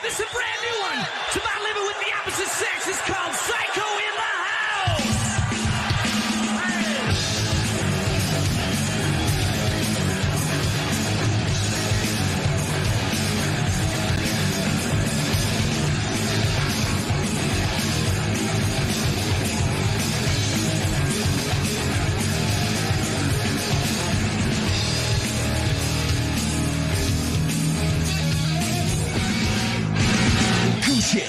This is a brand new one. It's about living with the opposite sex. It's called Psycho in the House. Shit.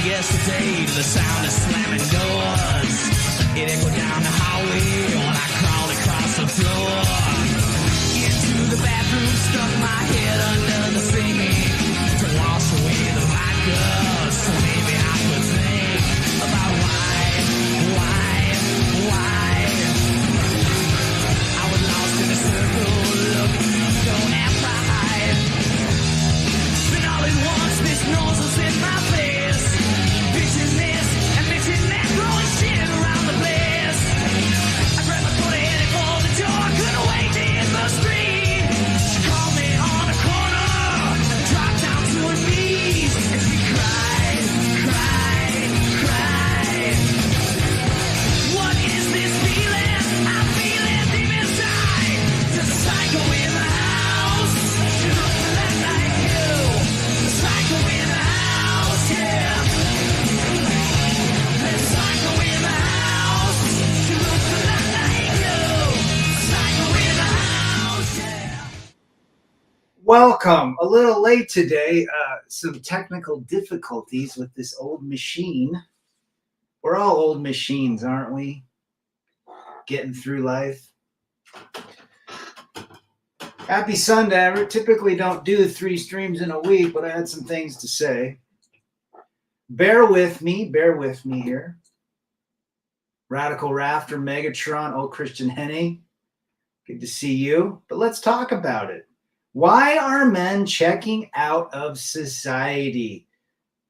Yesterday to the sound of slamming doors. It echoed down the hallway when I crawled across the floor. Into the bathroom, stuck my head under the sink to wash away the vodka. So maybe I could think about why I was lost in a circle, looking so amplified. Then all at once, this nose was in my face. Bitching this and bitching that, throwing shit around the place. I grabbed my phone and headed for the door. I couldn't wait to hit the street. She called me on the corner, dropped down to her knees, and she cried. What is this feeling? I'm feeling deep inside. There's a psycho in the house. She looks a lot like you. The psycho in the house, yeah. There's a psycho in the house. She looks a lot like you. Psycho in the house, yeah. Welcome. A little late today. Some technical difficulties with this old machine. We're all old machines, aren't we? Getting through life. Happy Sunday. I typically don't do 3 streams in a week, but I had some things to say. Bear with me here. Radical Rafter, Megatron, old Christian Henne. Good to see you. But let's talk about it. Why are men checking out of society?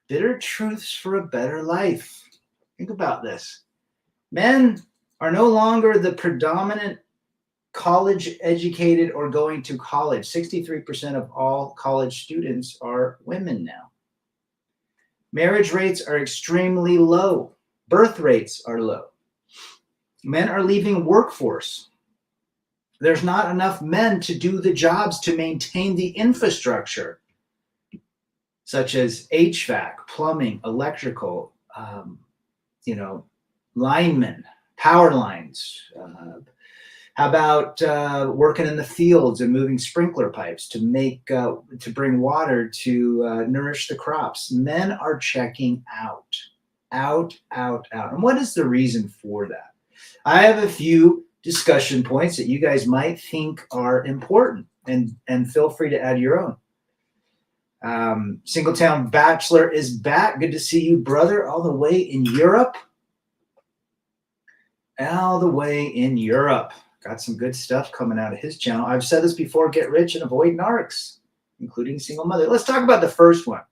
Bitter truths for a better life. Think about this. Men are no longer the predominant college educated or going to college. 63% of all college students are women now. Marriage rates are extremely low. Birth rates are low. Men are leaving workforce. There's not enough men to do the jobs to maintain the infrastructure, such as HVAC, plumbing, electrical, linemen, power lines. How about working in the fields and moving sprinkler pipes to bring water to nourish the crops? Men are checking out. And what is the reason for that? I have a few discussion points that you guys might think are important, and feel free to add your own. Singletown Bachelor is back. Good to see you, brother, all the way in Europe. Got some good stuff coming out of his channel. I've said this before, get rich and avoid narcs, including single mother. Let's talk about the first one.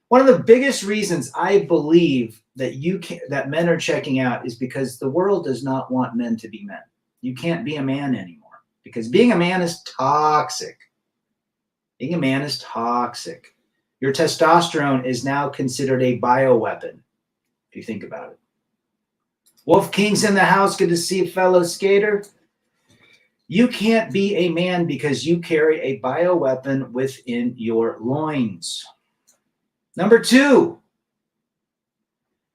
One of the biggest reasons I believe that men are checking out is because the world does not want men to be men. You can't be a man anymore because being a man is toxic. Your testosterone is now considered a bioweapon, if you think about it. Wolf King's in the house. Good to see you, fellow skater. You can't be a man because you carry a bioweapon within your loins. Number 2,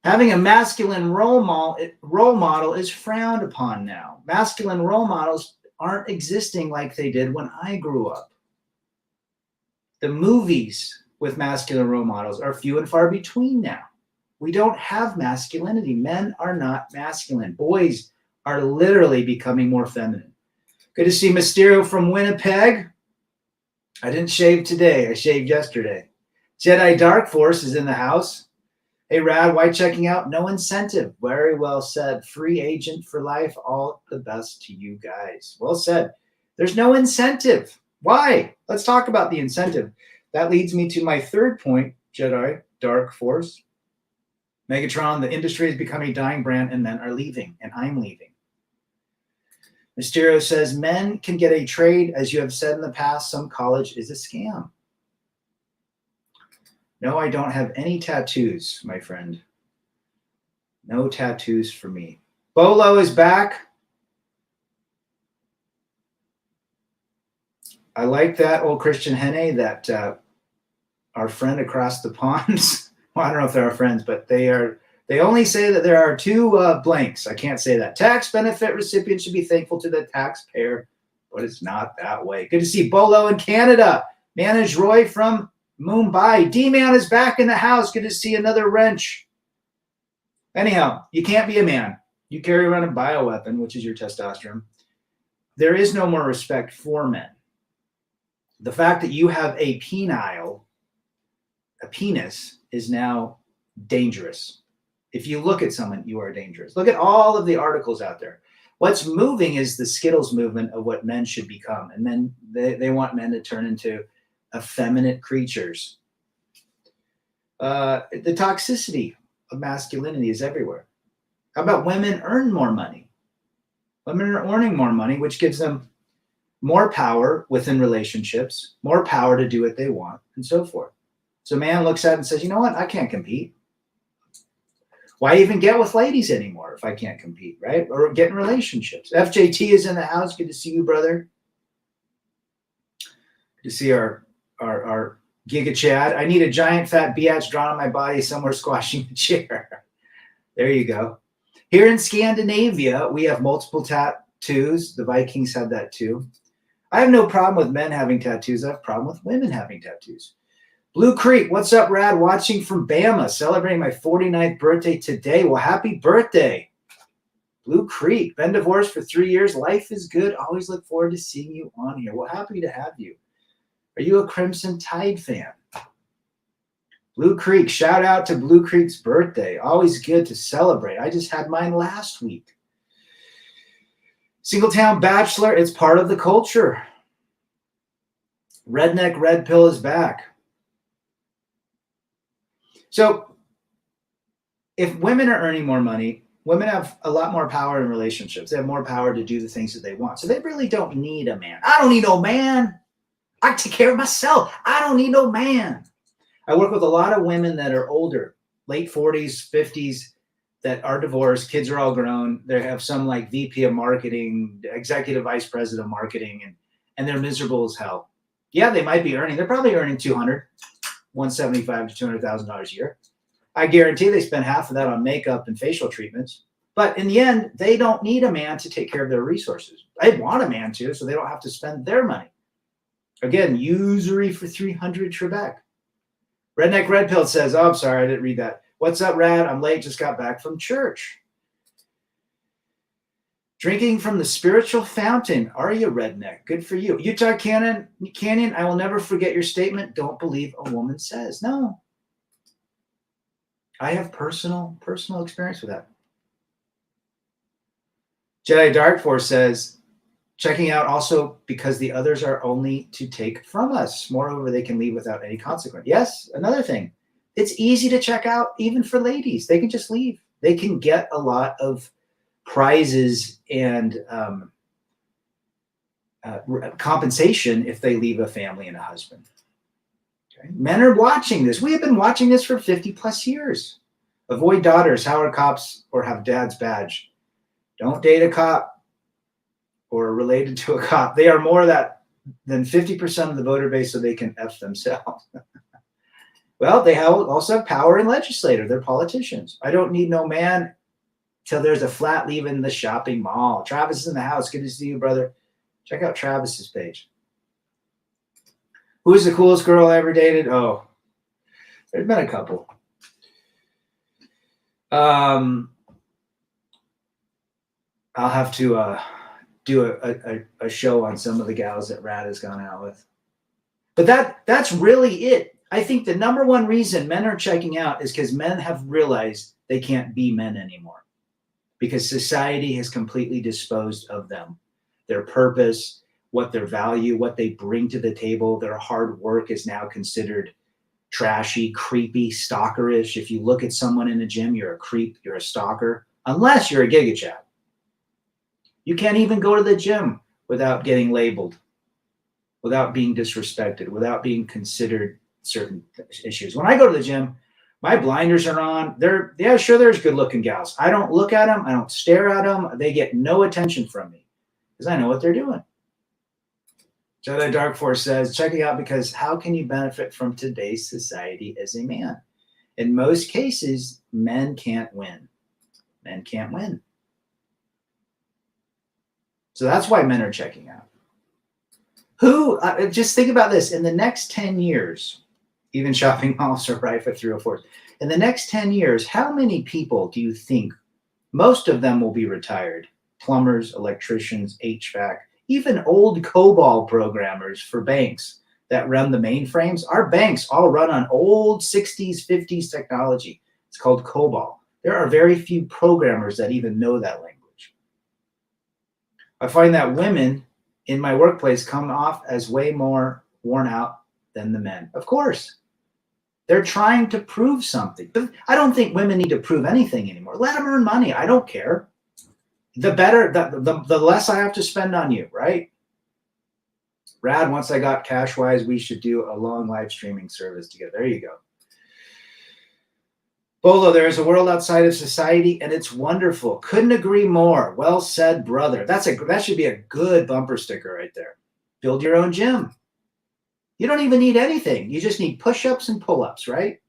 having a masculine role model is frowned upon now. Masculine role models aren't existing like they did when I grew up. The movies with masculine role models are few and far between now. We don't have masculinity. Men are not masculine. Boys are literally becoming more feminine. Good to see Mysterio from Winnipeg. I didn't shave today. I shaved yesterday. Jedi Dark Force is in the house. Hey, Rad, why checking out? No incentive. Very well said. Free agent for life. All the best to you guys. Well said. There's no incentive. Why? Let's talk about the incentive. That leads me to my third point, Jedi Dark Force. Megatron, the industry is becoming a dying brand and men are leaving, and I'm leaving. Mysterio says, men can get a trade. As you have said in the past, some college is a scam. No, I don't have any tattoos, my friend. No tattoos for me. Bolo is back. I like that old Christian Henne that our friend across the pond. Well, I don't know if they're our friends, but they only say that there are two blanks. I can't say that. Tax benefit recipients should be thankful to the taxpayer, but it's not that way. Good to see Bolo in Canada. Manage Roy from Mumbai. D-Man is back in the house. Good to see another wrench. Anyhow, you can't be a man. You carry around a bioweapon, which is your testosterone. There is no more respect for men. The fact that you have a penis is now dangerous. If you look at someone, you are dangerous. Look at all of the articles out there. What's moving is the Skittles movement of what men should become. And then they want men to turn into effeminate creatures. The toxicity of masculinity is everywhere. How about women earn more money? Women are earning more money, which gives them more power within relationships, more power to do what they want, and so forth. So a man looks at it and says, you know what? I can't compete. Why even get with ladies anymore if I can't compete, right? Or get in relationships. FJT is in the house. Good to see you, brother. Good to see our Giga Chad. I need a giant fat biatch drawn on my body somewhere squashing the chair. There you go. Here in Scandinavia, we have multiple tattoos. The Vikings had that too. I have no problem with men having tattoos. I have a problem with women having tattoos. Blue Creek, what's up, Rad? Watching from Bama, celebrating my 49th birthday today. Well, happy birthday. Blue Creek, been divorced for 3 years. Life is good. Always look forward to seeing you on here. Well, happy to have you. Are you a Crimson Tide fan? Blue Creek, shout out to Blue Creek's birthday. Always good to celebrate. I just had mine last week. Singletown Bachelor, it's part of the culture. Redneck Red Pill is back. So if women are earning more money, women have a lot more power in relationships. They have more power to do the things that they want. So they really don't need a man. I don't need no man. I take care of myself. I don't need no man. I work with a lot of women that are older, late 40s, 50s, that are divorced. Kids are all grown. They have some like VP of marketing, executive vice president of marketing, and they're miserable as hell. Yeah, they might be earning. They're probably earning $175,000 to $200,000 a year. I guarantee they spend half of that on makeup and facial treatments. But in the end, they don't need a man to take care of their resources. They want a man to, so they don't have to spend their money. Again, usury for 300 Trebek. Redneck Red Pill says, oh, I'm sorry, I didn't read that. What's up, Rad? I'm late, just got back from church. Drinking from the spiritual fountain. Are you redneck? Good for you. Utah Canyon, I will never forget your statement. Don't believe a woman says. No. I have personal experience with that. Jedi Dark Force says, checking out also because the others are only to take from us. Moreover, they can leave without any consequence. Yes, another thing. It's easy to check out even for ladies. They can just leave. They can get a lot of prizes and compensation if they leave a family and a husband. Okay. Men are watching this. We have been watching this for 50 plus years. Avoid daughters, how are cops, or have dad's badge. Don't date a cop or are related to a cop. They are more than 50% of the voter base, so they can F themselves. Well, they also have power in legislature. They're politicians. I don't need no man till there's a flat leaving the shopping mall. Travis is in the house. Good to see you, brother. Check out Travis's page. Who's the coolest girl I ever dated? Oh, there's been a couple. I'll have to do a show on some of the gals that Rad has gone out with. But that's really it. I think the number one reason men are checking out is because men have realized they can't be men anymore because society has completely disposed of them. Their purpose, what their value, what they bring to the table, their hard work is now considered trashy, creepy, stalkerish. If you look at someone in the gym, you're a creep, you're a stalker, unless you're a Giga Chad. You can't even go to the gym without getting labeled, without being disrespected, without being considered certain issues. When I go to the gym, my blinders are on. Sure, there's good looking gals. I don't look at them. I don't stare at them. They get no attention from me because I know what they're doing. Jedi Dark Force says, check it out because how can you benefit from today's society as a man? In most cases, men can't win. Men can't win. So that's why men are checking out. Just think about this. In the next 10 years, even shopping malls are rife with 304s. In the next 10 years, how many people do you think, most of them will be retired? Plumbers, electricians, HVAC, even old COBOL programmers for banks that run the mainframes. Our banks all run on old 60s, 50s technology. It's called COBOL. There are very few programmers that even know that language. I find that women in my workplace come off as way more worn out than the men. Of course, they're trying to prove something. But I don't think women need to prove anything anymore. Let them earn money. I don't care. The better, the less I have to spend on you, right? Rad, once I got cash wise, we should do a long live streaming service together. There you go. Bolo, there is a world outside of society and it's wonderful. Couldn't agree more. Well said, brother. That should be a good bumper sticker right there. Build your own gym. You don't even need anything. You just need push-ups and pull-ups, right?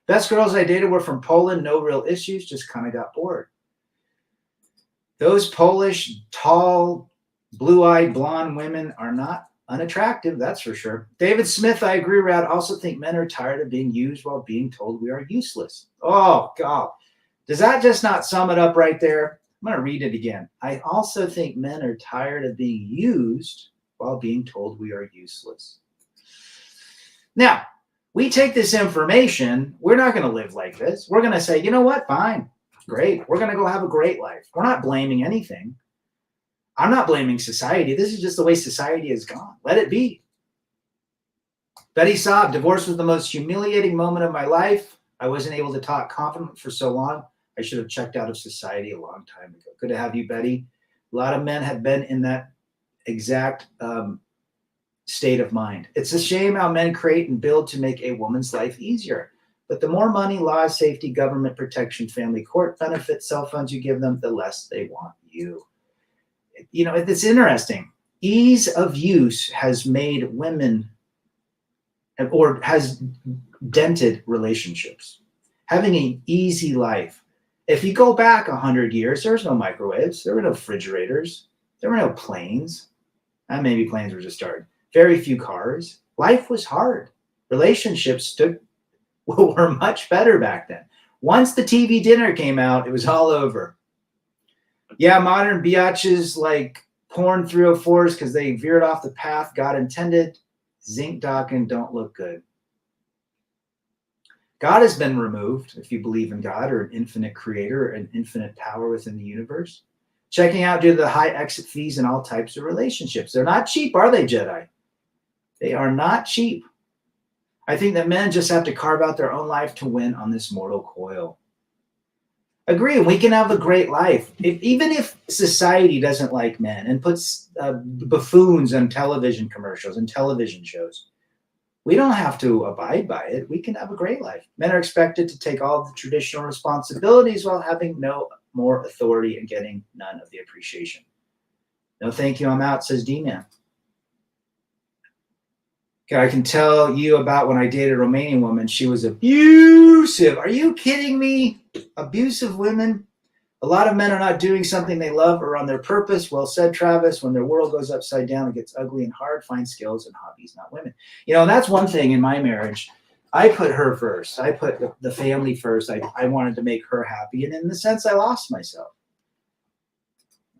Best girls I dated were from Poland. No real issues. Just kind of got bored. Those Polish, tall, blue-eyed, blonde women are not unattractive, that's for sure. David Smith, I agree, Rad. Also think men are tired of being used while being told we are useless. Oh, God. Does that just not sum it up right there? I'm going to read it again. I also think men are tired of being used while being told we are useless. Now, we take this information. We're not going to live like this. We're going to say, you know what? Fine. Great. We're going to go have a great life. We're not blaming anything. I'm not blaming society. This is just the way society has gone. Let it be. Betty Saab, divorce was the most humiliating moment of my life. I wasn't able to talk confident for so long. I should have checked out of society a long time ago. Good to have you, Betty. A lot of men have been in that exact state of mind. It's a shame how men create and build to make a woman's life easier. But the more money, laws, safety, government protection, family court benefits, cell phones you give them, the less they want you. You know, it's interesting. Ease of use has made women, or has dented relationships. Having an easy life. If you go back 100 years, there was no microwaves, there were no refrigerators, there were no planes. Maybe planes were just started. Very few cars. Life was hard. Relationships were much better back then. Once the TV dinner came out, it was all over. Yeah, modern biatches like porn 304s because they veered off the path God intended. Zinc docking don't look good. God has been removed, if you believe in God or an infinite creator or an infinite power within the universe. Checking out due to the high exit fees in all types of relationships. They're not cheap, are they, Jedi? They are not cheap. I think that men just have to carve out their own life to win on this mortal coil. Agree, we can have a great life. Even if society doesn't like men and puts buffoons on television commercials and television shows, we don't have to abide by it. We can have a great life. Men are expected to take all the traditional responsibilities while having no more authority and getting none of the appreciation. No, thank you, I'm out, says D-Man. Okay, I can tell you about when I dated a Romanian woman. She was abusive. Are you kidding me? Abusive women. A lot of men are not doing something they love or on their purpose. Well said, Travis. When their world goes upside down, it gets ugly and hard. Find skills and hobbies, not women. You know, that's one thing in my marriage. I put her first. I put the family first. I wanted to make her happy. And in the sense, I lost myself.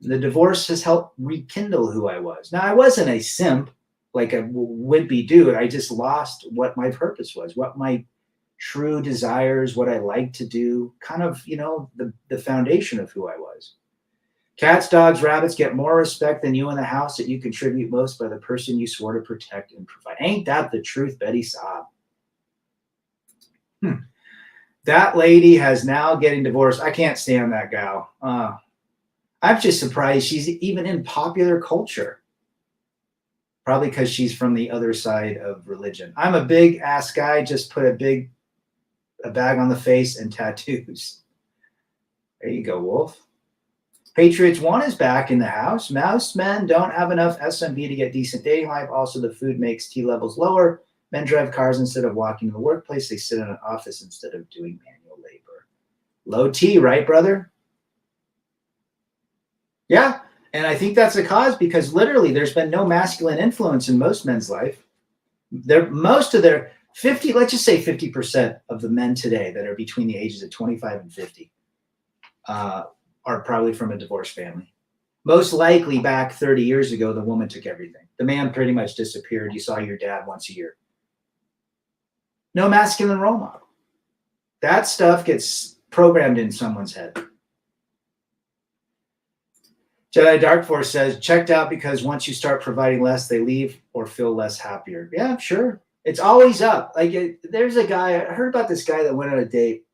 The divorce has helped rekindle who I was. Now, I wasn't a simp, like a wimpy dude. I just lost what my purpose was, what my true desires, what I like to do, kind of, you know, the foundation of who I was. Cats, dogs, rabbits get more respect than you in the house that you contribute most by the person you swore to protect and provide. Ain't that the truth, Betty Saab? That lady has now getting divorced. I can't stand that gal. I'm just surprised she's even in popular culture. Probably because she's from the other side of religion. I'm a big ass guy. Just put a bag on the face and tattoos. There you go, Wolf. Patriots 1 is back in the house. Most men don't have enough SMB to get decent dating life. Also, the food makes T levels lower. Men drive cars instead of walking to the workplace. They sit in an office instead of doing manual labor. Low T, right, brother? Yeah. And I think that's a cause because literally there's been no masculine influence in most men's life. Most of their 50, let's just say 50% of the men today that are between the ages of 25 and 50 are probably from a divorced family. Most likely back 30 years ago, the woman took everything. The man pretty much disappeared. You saw your dad once a year. No masculine role model. That stuff gets programmed in someone's head. Jedi Dark Force says, checked out because once you start providing less, they leave or feel less happier. Yeah, sure. It's always up. There's a guy, I heard about this guy that went on a date.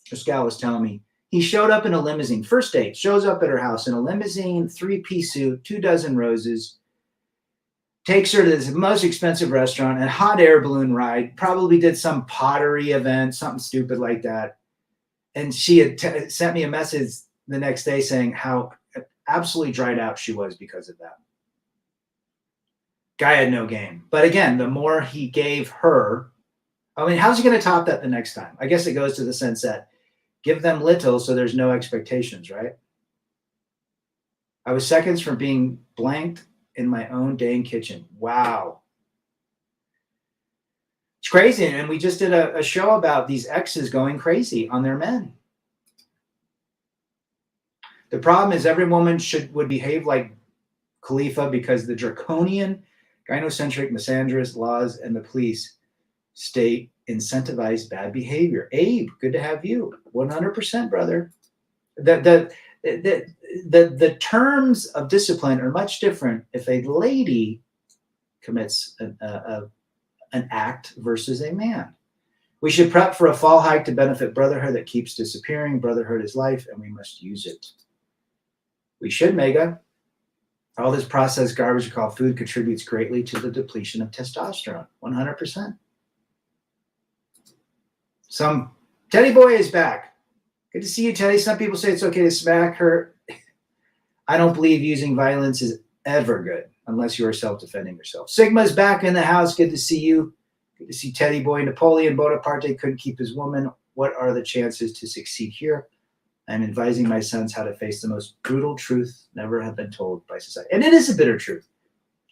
This gal was telling me. He showed up in a limousine. First date, shows up at her house in a limousine, 3-piece suit, 24 roses. Takes her to this most expensive restaurant and hot air balloon ride. Probably did some pottery event, something stupid like that. And she had sent me a message the next day saying how absolutely dried out she was because of that. Guy had no game. But again, the more he gave her, I mean, how's he going to top that the next time? I guess it goes to the sense that give them little so there's no expectations, right? I was seconds from being blanked in my own dang kitchen. Wow. It's crazy. And we just did a show about these exes going crazy on their men. The problem is every woman would behave like Khalifa because the draconian, gynocentric, misandrous laws and the police state incentivize bad behavior. Abe, good to have you. 100%, brother. The terms of discipline are much different if a lady commits an act versus a man. We should prep for a fall hike to benefit brotherhood that keeps disappearing. Brotherhood is life, and we must use it. We should, Mega. All this processed garbage called food contributes greatly to the depletion of testosterone. 100%. Some Teddy Boy is back. Good to see you, Teddy. Some people say it's okay to smack her. I don't believe using violence is ever good unless you are self-defending yourself. Sigma's back in the house. Good to see you. Good to see Teddy Boy. Napoleon Bonaparte couldn't keep his woman. What are the chances to succeed here? I'm advising my sons how to face the most brutal truth never have been told by society. And it is a bitter truth.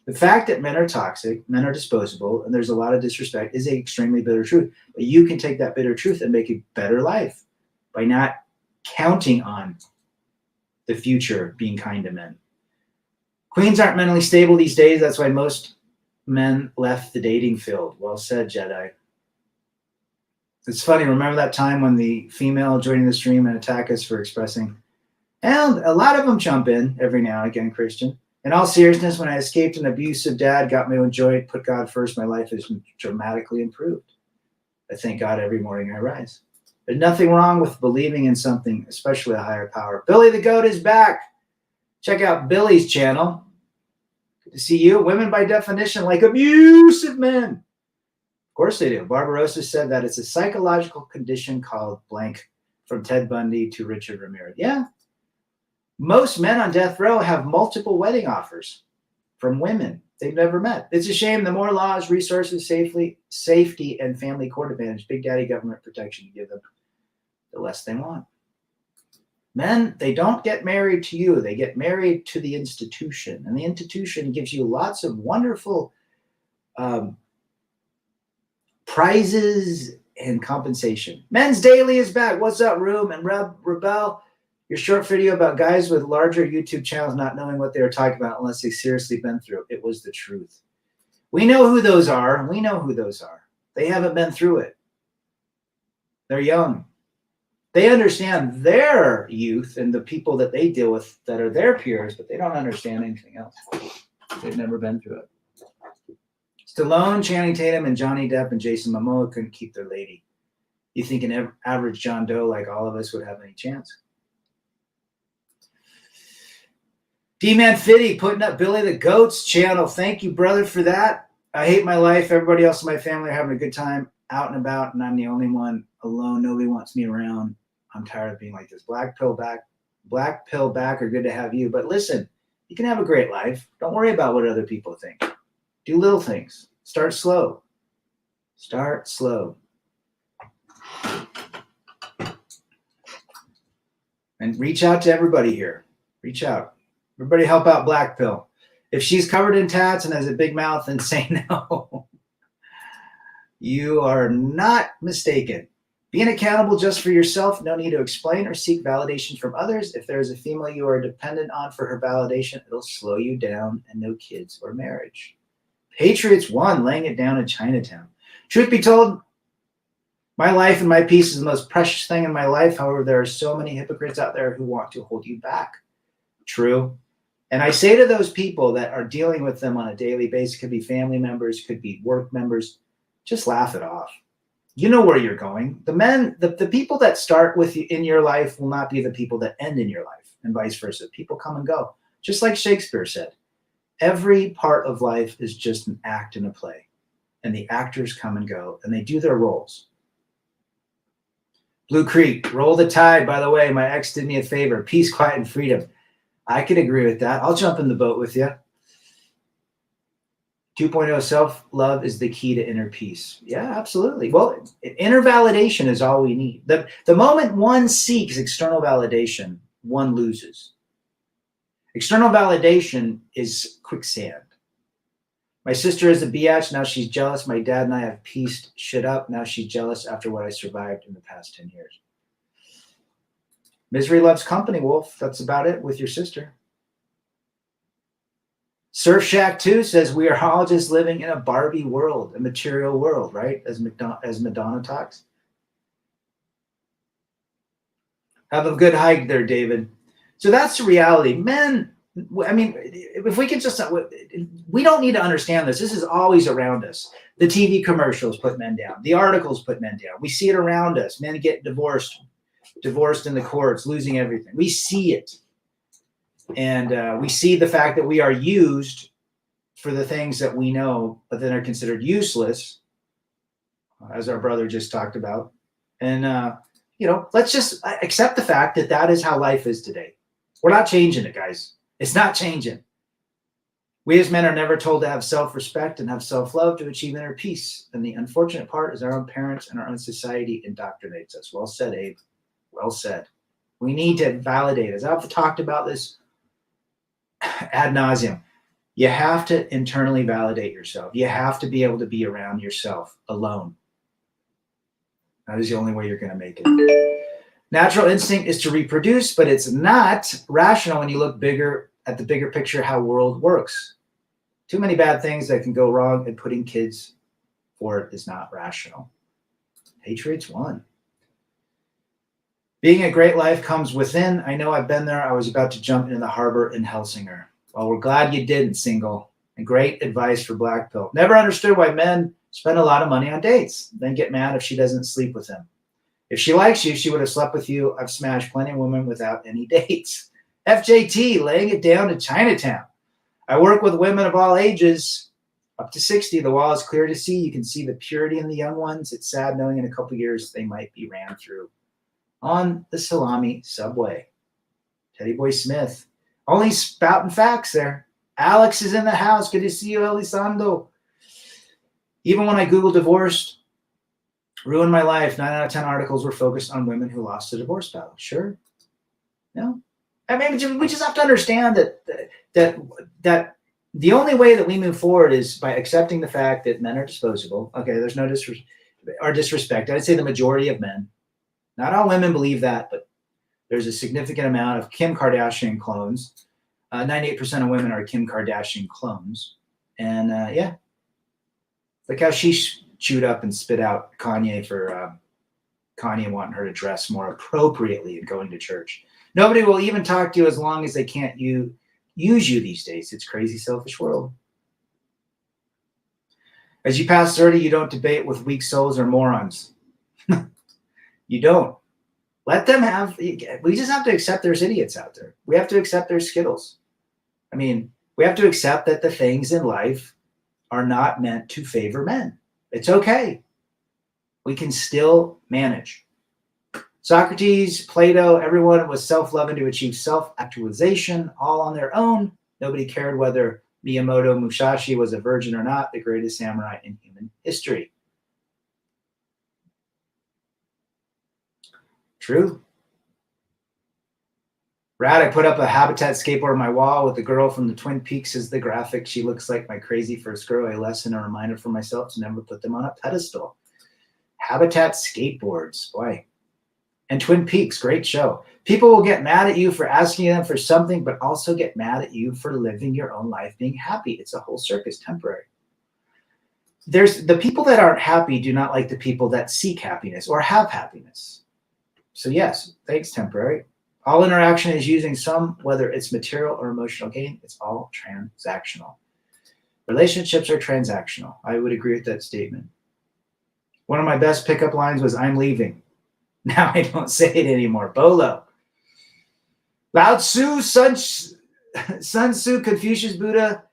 The fact that men are toxic, men are disposable, and there's a lot of disrespect is an extremely bitter truth. But you can take that bitter truth and make a better life by not counting on the future being kind to men. Queens aren't mentally stable these days. That's why most men left the dating field. Well said, Jedi. It's funny. Remember that time when the female joining the stream and attack us for expressing, and a lot of them jump in every now and again, Christian. In all seriousness, when I escaped an abusive dad, got me to enjoy it, put God first, my life has dramatically improved. I thank God every morning I rise. There's nothing wrong with believing in something, especially a higher power. Billy the Goat is back. Check out Billy's channel. Good to see you. Women, by definition, like abusive men. Of course they do. Barbarossa said that it's a psychological condition called blank, from Ted Bundy to Richard Ramirez. Yeah. Most men on death row have multiple wedding offers from women they've never met. It's a shame. The more laws, resources, safety, and family court advantage, big daddy government protection you give them, the less they want. Men, they don't get married to you. They get married to the institution. And the institution gives you lots of wonderful prizes and compensation. Men's Daily is back. What's up, Room and Rebel? Your short video about guys with larger YouTube channels not knowing what they were talking about unless they've seriously been through it. It was the truth. We know who those are. We know who those are. They haven't been through it. They're young. They understand their youth and the people that they deal with that are their peers, but they don't understand anything else. They've never been through it. Stallone, Channing Tatum, and Johnny Depp and Jason Momoa couldn't keep their lady. You think an average John Doe like all of us would have any chance? D-Man Fitty putting up Billy the Goat's channel. Thank you, brother, for that. I hate my life. Everybody else in my family are having a good time out and about, and I'm the only one alone. Nobody wants me around. I'm tired of being like this. Black pill back are good to have you. But listen, you can have a great life. Don't worry about what other people think. Do little things. Start slow. Start slow. And reach out to everybody here. Reach out. Everybody help out Black Pill. If she's covered in tats and has a big mouth, then say no. You are not mistaken. Being accountable just for yourself, no need to explain or seek validation from others. If there is a female you are dependent on for her validation, it'll slow you down, and no kids or marriage. Patriots won, laying it down in Chinatown. Truth be told, my life and my peace is the most precious thing in my life. However, there are so many hypocrites out there who want to hold you back. True. And I say to those people that are dealing with them on a daily basis, could be family members, could be work members, just laugh it off. You know where you're going. The people that start with you in your life will not be the people that end in your life, and vice versa. People come and go. Just like Shakespeare said, every part of life is just an act in a play, and the actors come and go, and they do their roles. Blue Creek, roll the tide. By the way, my ex did me a favor. Peace, quiet, and freedom. I could agree with that. I'll jump in the boat with you. 2.0 self-love is the key to inner peace. Yeah, absolutely. Well, inner validation is all we need. The moment one seeks external validation, one loses. External validation is quicksand. My sister is a biatch. Now she's jealous. My dad and I have pieced shit up. Now she's jealous after what I survived in the past 10 years. Misery loves company, Wolf. That's about it with your sister. Surf Shack 2 says we are all just living in a Barbie world, a material world, right? As Madonna talks. Have a good hike there, David. So that's the reality. Men, I mean, if we can just, we don't need to understand this. This is always around us. The TV commercials put men down. The articles put men down. We see it around us. Men get divorced in the courts, losing everything. We see it. And we see the fact that we are used for the things that we know, but then are considered useless, as our brother just talked about. And, let's just accept the fact that that is how life is today. We're not changing it, guys. It's not changing. We as men are never told to have self-respect and have self-love to achieve inner peace. And the unfortunate part is our own parents and our own society indoctrinates us. Well said, Abe. Well said. We need to validate, as I've talked about this ad nauseum. You have to internally validate yourself. You have to be able to be around yourself alone. That is the only way you're going to make it. Natural instinct is to reproduce, but it's not rational when you look at the bigger picture, how world works. Too many bad things that can go wrong, and putting kids for it is not rational. Patriots won. Being a great life comes within. I know I've been there. I was about to jump into the harbor in Helsinger. Well, we're glad you didn't, single. And great advice for Black Pill. Never understood why men spend a lot of money on dates, then get mad if she doesn't sleep with him. If she likes you, she would have slept with you. I've smashed plenty of women without any dates. FJT, laying it down to Chinatown. I work with women of all ages, up to 60. The wall is clear to see. You can see the purity in the young ones. It's sad knowing in a couple years they might be ran through on the salami subway. Teddy Boy Smith. Only spouting facts there. Alex is in the house. Good to see you, Elisando. Even when I Googled divorced, ruined my life, 9 out of 10 articles were focused on women who lost a divorce battle. Sure. No. I mean, we just have to understand that the only way that we move forward is by accepting the fact that men are disposable. Okay, there's no disrespect. I'd say the majority of men. Not all women believe that, but there's a significant amount of Kim Kardashian clones. 98% of women are Kim Kardashian clones. And look how she chewed up and spit out Kanye for Kanye wanting her to dress more appropriately and going to church. Nobody will even talk to you as long as they can't use you these days. It's a crazy, selfish world. As you pass 30, you don't debate with weak souls or morons. You don't. Let them have, we just have to accept there's idiots out there. We have to accept there's skittles. I mean, we have to accept that the things in life are not meant to favor men. It's okay. We can still manage. Socrates, Plato, everyone was self-loving to achieve self-actualization all on their own. Nobody cared whether Miyamoto Musashi was a virgin or not, the greatest samurai in human history. True. Rad, I put up a Habitat skateboard on my wall with the girl from the Twin Peaks as the graphic. She looks like my crazy first girl. A lesson, a reminder for myself to never put them on a pedestal. Habitat skateboards, boy. And Twin Peaks, great show. People will get mad at you for asking them for something, but also get mad at you for living your own life, being happy. It's a whole circus, temporary. There's the people that aren't happy do not like the people that seek happiness or have happiness. So yes, thanks, temporary. All interaction is using some, whether it's material or emotional gain, it's all transactional. Relationships are transactional. I would agree with that statement. One of my best pickup lines was, I'm leaving. Now I don't say it anymore. Bolo. Lao Tzu, Sun Tzu, Confucius, Buddha,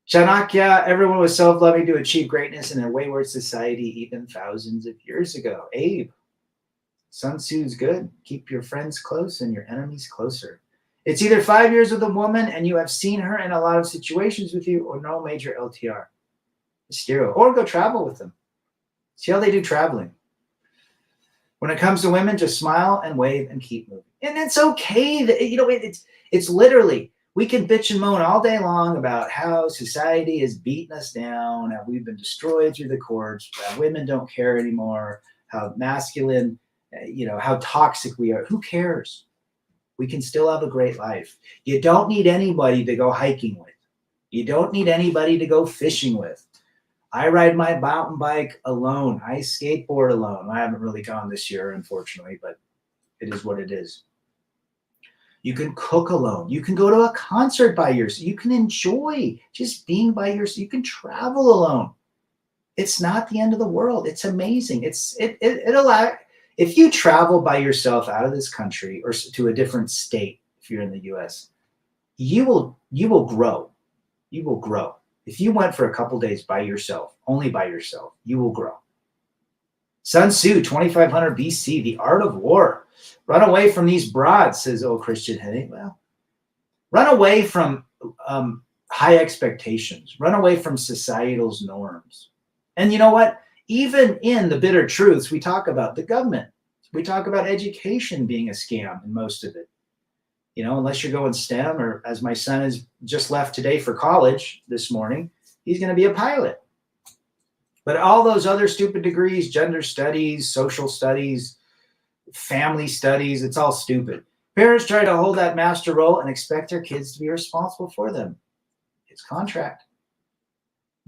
Chanakya, everyone was self-loving to achieve greatness in a wayward society even thousands of years ago. Abe, Sun Tzu's good. Keep your friends close and your enemies closer. It's either 5 years with a woman and you have seen her in a lot of situations with you, or no major LTR. Stereo. Or go travel with them. See how they do traveling. When it comes to women, just smile and wave and keep moving. And it's okay. That, it's literally, we can bitch and moan all day long about how society has beaten us down, how we've been destroyed through the courts, how women don't care anymore, how masculine, how toxic we are. Who cares? We can still have a great life. You don't need anybody to go hiking with. You don't need anybody to go fishing with. I ride my mountain bike alone. I skateboard alone. I haven't really gone this year, unfortunately, but it is what it is. You can cook alone. You can go to a concert by yourself. You can enjoy just being by yourself. You can travel alone. It's not the end of the world. It's amazing. It allows, if you travel by yourself out of this country or to a different state, if you're in the US, you will grow. You will grow. If you went for a couple days by yourself, only by yourself, you will grow. Sun Tzu, 2500 BC, the art of war. Run away from these broads, says old Christian Henning. Well, run away from high expectations. Run away from societal's norms. And you know what? Even in the bitter truths, we talk about the government. We talk about education being a scam in most of it. Unless you're going STEM, or as my son has just left today for college this morning, he's going to be a pilot. But all those other stupid degrees, gender studies, social studies, family studies, it's all stupid. Parents try to hold that master role and expect their kids to be responsible for them. It's contract.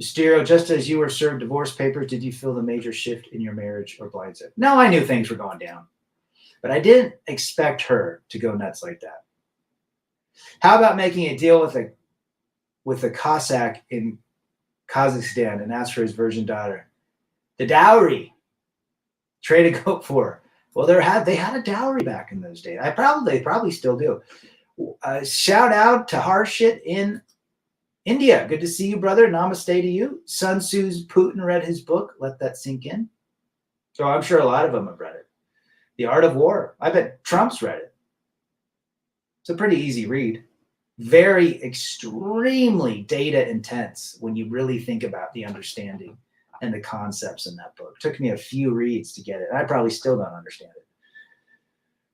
Mysterio, just as you were served divorce papers, did you feel the major shift in your marriage or blindsided? No, I knew things were going down. But I didn't expect her to go nuts like that. How about making a deal with a Cossack in Kazakhstan and ask for his virgin daughter? The dowry. Trade a goat for her. Well, they had a dowry back in those days. They probably still do. Shout out to Harshit in India. Good to see you, brother. Namaste to you. Sun Tzu's Putin read his book. Let that sink in. So I'm sure a lot of them have read it. The Art of War. I bet Trump's read it. It's a pretty easy read. Very extremely data intense when you really think about the understanding and the concepts in that book. It took me a few reads to get it. I probably still don't understand it.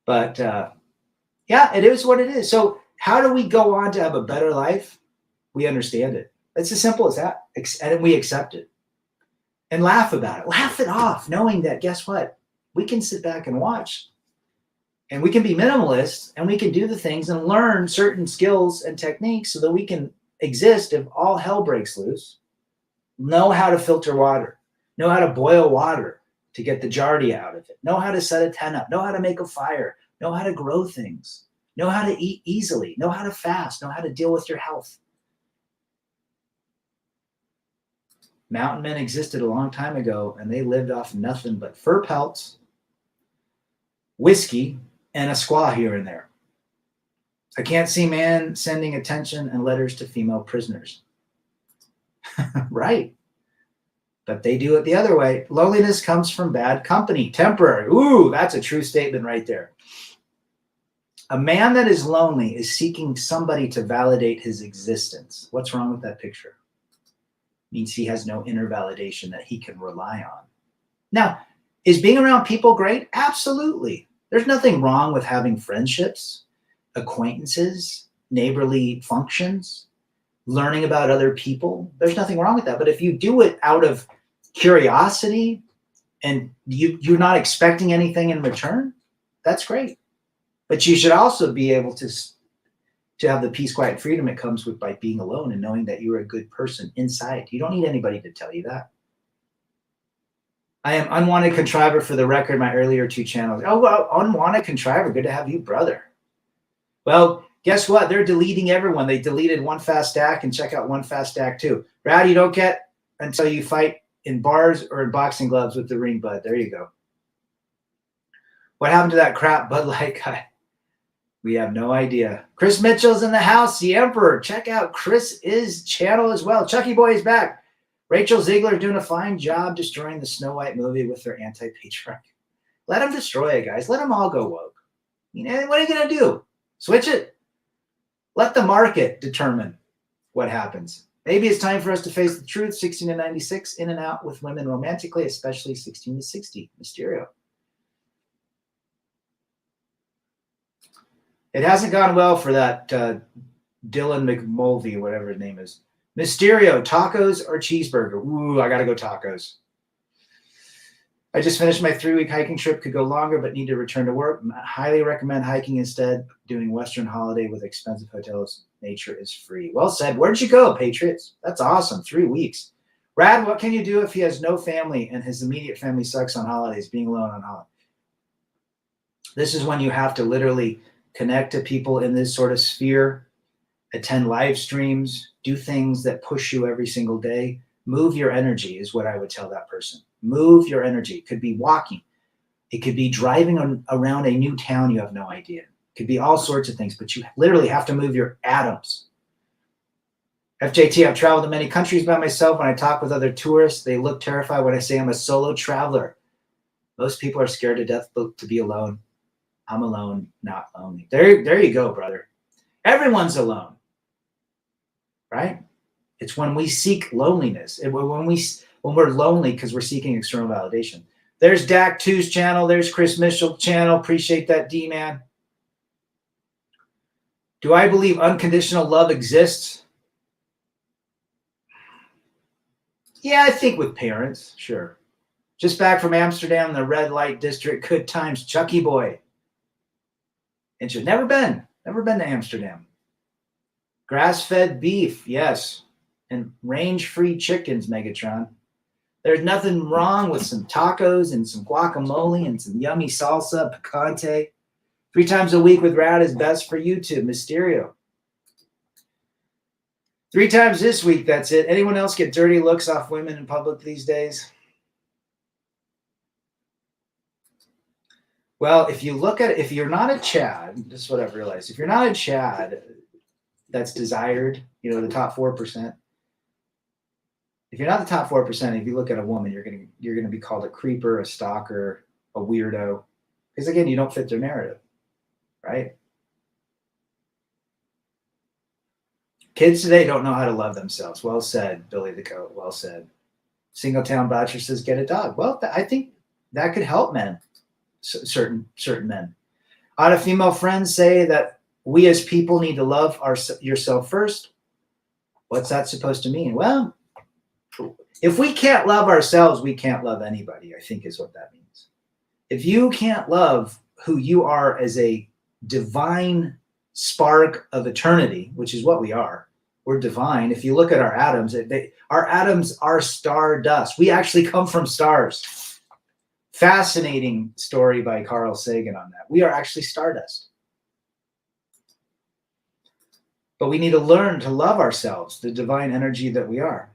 But yeah, it is what it is. So how do we go on to have a better life? We understand it. It's as simple as that. And we accept it. And laugh about it. Laugh it off, knowing that, guess what? We can sit back and watch. And we can be minimalist, and we can do the things and learn certain skills and techniques so that we can exist if all hell breaks loose. Know how to filter water. Know how to boil water to get the giardia out of it. Know how to set a tent up. Know how to make a fire. Know how to grow things. Know how to eat easily. Know how to fast. Know how to deal with your health. Mountain men existed a long time ago, and they lived off nothing but fur pelts, whiskey, and a squaw here and there. I can't see man sending attention and letters to female prisoners. Right. But they do it the other way. Loneliness comes from bad company, temporary. Ooh, that's a true statement right there. A man that is lonely is seeking somebody to validate his existence. What's wrong with that picture? It means he has no inner validation that he can rely on. Now, is being around people great? Absolutely. There's nothing wrong with having friendships, acquaintances, neighborly functions, learning about other people. There's nothing wrong with that. But if you do it out of curiosity and you're not expecting anything in return, that's great. But you should also be able to have the peace, quiet, freedom it comes with by being alone and knowing that you're a good person inside. You don't need anybody to tell you that. I am Unwanted Contriver for the record, my earlier 2 channels. Oh, well, Unwanted Contriver, good to have you, brother. Well, guess what? They're deleting everyone. They deleted One Fast Stack, and check out One Fast Stack too. Brad, you don't get until you fight in bars or in boxing gloves with the ring bud. There you go. What happened to that crap Bud Light guy? We have no idea. Chris Mitchell's in the house, the Emperor. Check out Chris's channel as well. Chucky Boy is back. Rachel Ziegler doing a fine job destroying the Snow White movie with her anti-patriarch. Let them destroy it, guys. Let them all go woke. You know, what are you going to do? Switch it? Let the market determine what happens. Maybe it's time for us to face the truth. 16 to 96, in and out with women romantically, especially 16 to 60. Mysterio. It hasn't gone well for that Dylan McMulvey, whatever his name is. Mysterio, tacos or cheeseburger? Ooh, I got to go tacos. I just finished my 3-week hiking trip. Could go longer, but need to return to work. Highly recommend hiking instead. Doing Western holiday with expensive hotels. Nature is free. Well said. Where'd you go, Patriots? That's awesome. 3 weeks. Brad, what can you do if he has no family and his immediate family sucks on holidays, being alone on holiday? This is when you have to literally connect to people in this sort of sphere, attend live streams, do things that push you every single day. Move your energy is what I would tell that person. Move your energy. It could be walking. It could be driving around a new town you have no idea. It could be all sorts of things, but you literally have to move your atoms. FJT, I've traveled to many countries by myself. When I talk with other tourists, they look terrified when I say I'm a solo traveler. Most people are scared to death to be alone. I'm alone, not lonely. There you go, brother. Everyone's alone, right? It's when we seek loneliness. When we're lonely because we're seeking external validation. There's Dak 2's channel. There's Chris Mitchell's channel. Appreciate that, D-Man. Do I believe unconditional love exists? Yeah, I think with parents, sure. Just back from Amsterdam, the red light district. Good times, Chucky Boy. Never been to Amsterdam. Grass-fed beef, yes. And range-free chickens, Megatron. There's nothing wrong with some tacos and some guacamole and some yummy salsa, picante. 3 times a week with Rad is best for YouTube, Mysterio. 3 times this week, that's it. Anyone else get dirty looks off women in public these days? Well, if you look at it, if you're not a Chad, this is what I've realized. If you're not a Chad that's desired, you know, the top 4%. If you're not the top 4%, if you look at a woman, you're gonna be called a creeper, a stalker, a weirdo. Because again, you don't fit their narrative, right? Kids today don't know how to love themselves. Well said, Billy the Goat. Well said. Singletown Butcher says, get a dog. Well, I think that could help men. Certain men. A lot of female friends say that we as people need to love yourself first. What's that supposed to mean? Well, if we can't love ourselves, we can't love anybody, I think is what that means. If you can't love who you are as a divine spark of eternity, which is what we are, we're divine. If you look at our atoms, our atoms are stardust. We actually come from stars. Fascinating story by Carl Sagan on that. We are actually stardust. But we need to learn to love ourselves, the divine energy that we are.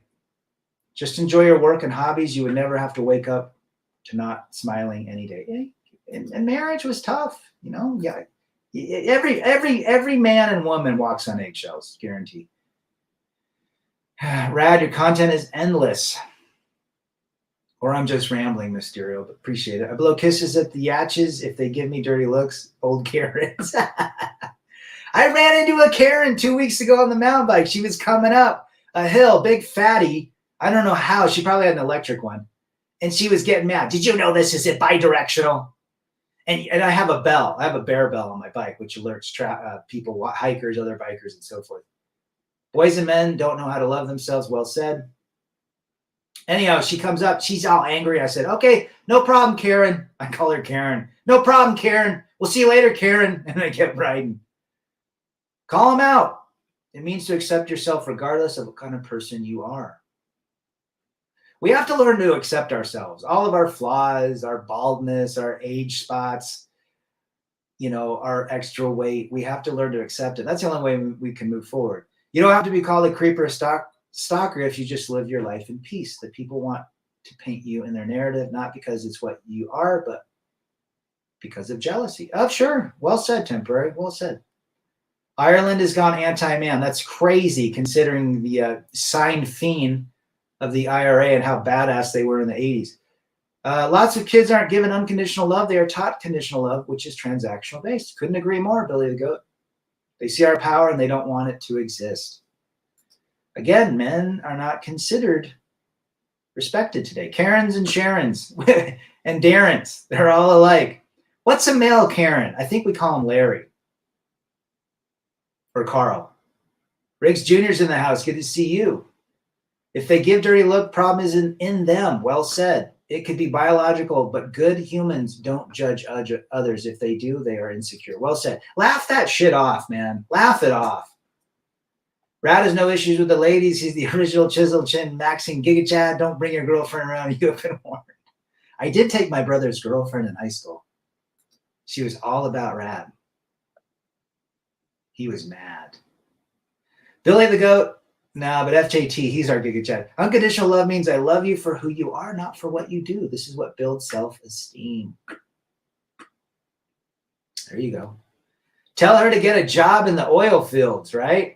Just enjoy your work and hobbies. You would never have to wake up to not smiling any day. and marriage was tough, you know. Yeah, every man and woman walks on eggshells, guaranteed. Rad, your content is endless. Or I'm just rambling, Mysterio, but appreciate it. I blow kisses at the yatches if they give me dirty looks. Old Karens. I ran into a Karen 2 weeks ago on the mountain bike. She was coming up a hill, big fatty. I don't know how. She probably had an electric one. And she was getting mad. Did you know this is it bidirectional? And I have a bell. I have a bear bell on my bike, which alerts people, hikers, other bikers, and so forth. Boys and men don't know how to love themselves. Well said. Anyhow, she comes up. She's all angry. I said, okay, no problem, Karen. I call her Karen. No problem, Karen. We'll see you later, Karen. And I kept riding. Call them out. It means to accept yourself regardless of what kind of person you are. We have to learn to accept ourselves, all of our flaws, our baldness, our age spots, you know, our extra weight. We have to learn to accept it. That's the only way we can move forward. You don't have to be called a creeper or stalker if you just live your life in peace. That people want to paint you in their narrative, not because it's what you are, but because of jealousy. Oh, sure. Well said, Temporary. Well said. Ireland has gone anti-man. That's crazy considering the signed fiend of the IRA and how badass they were in the 80s. Lots of kids aren't given unconditional love. They are taught conditional love, which is transactional based. Couldn't agree more, Billy the Goat. They see our power and they don't want it to exist. Again, men are not considered respected today. Karens and Sharons and Darrens, they're all alike. What's a male Karen? I think we call him Larry or Carl. Riggs Jr.'s in the house. Good to see you. If they give dirty look, problem isn't in them. Well said. It could be biological, but good humans don't judge others. If they do, they are insecure. Well said. Laugh that shit off, man. Laugh it off. Rad has no issues with the ladies. He's the original chisel chin, Maxine Giga Chad. Don't bring your girlfriend around. You have been warned. I did take my brother's girlfriend in high school. She was all about Rad. He was mad. Billy the Goat. Nah, but FJT, he's our Giga Chad. Unconditional love means I love you for who you are, not for what you do. This is what builds self-esteem. There you go. Tell her to get a job in the oil fields, right?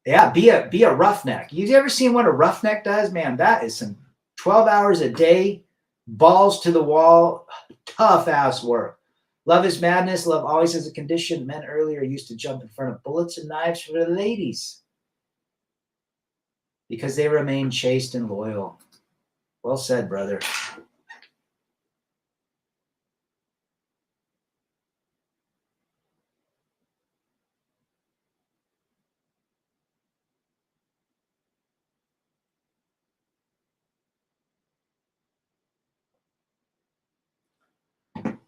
Yeah, be a roughneck. You ever seen what a roughneck does? Man, that is some 12 hours a day, balls to the wall, tough ass work. Love is madness. Love always has a condition. Men earlier used to jump in front of bullets and knives for the ladies because they remain chaste and loyal. Well said, brother.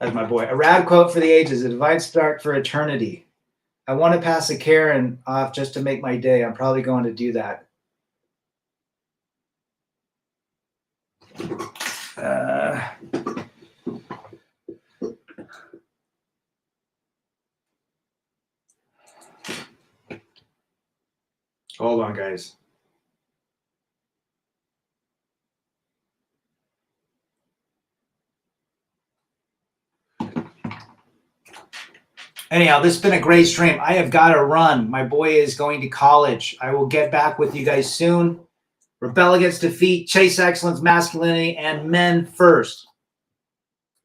That's my boy. A rad quote for the ages, a divine spark for eternity. I want to pass a Karen off just to make my day. I'm probably going to do that. Hold on, guys. Anyhow, this has been a great stream. I have got to run. My boy is going to college. I will get back with you guys soon. Rebel against defeat, chase excellence, masculinity, and men first.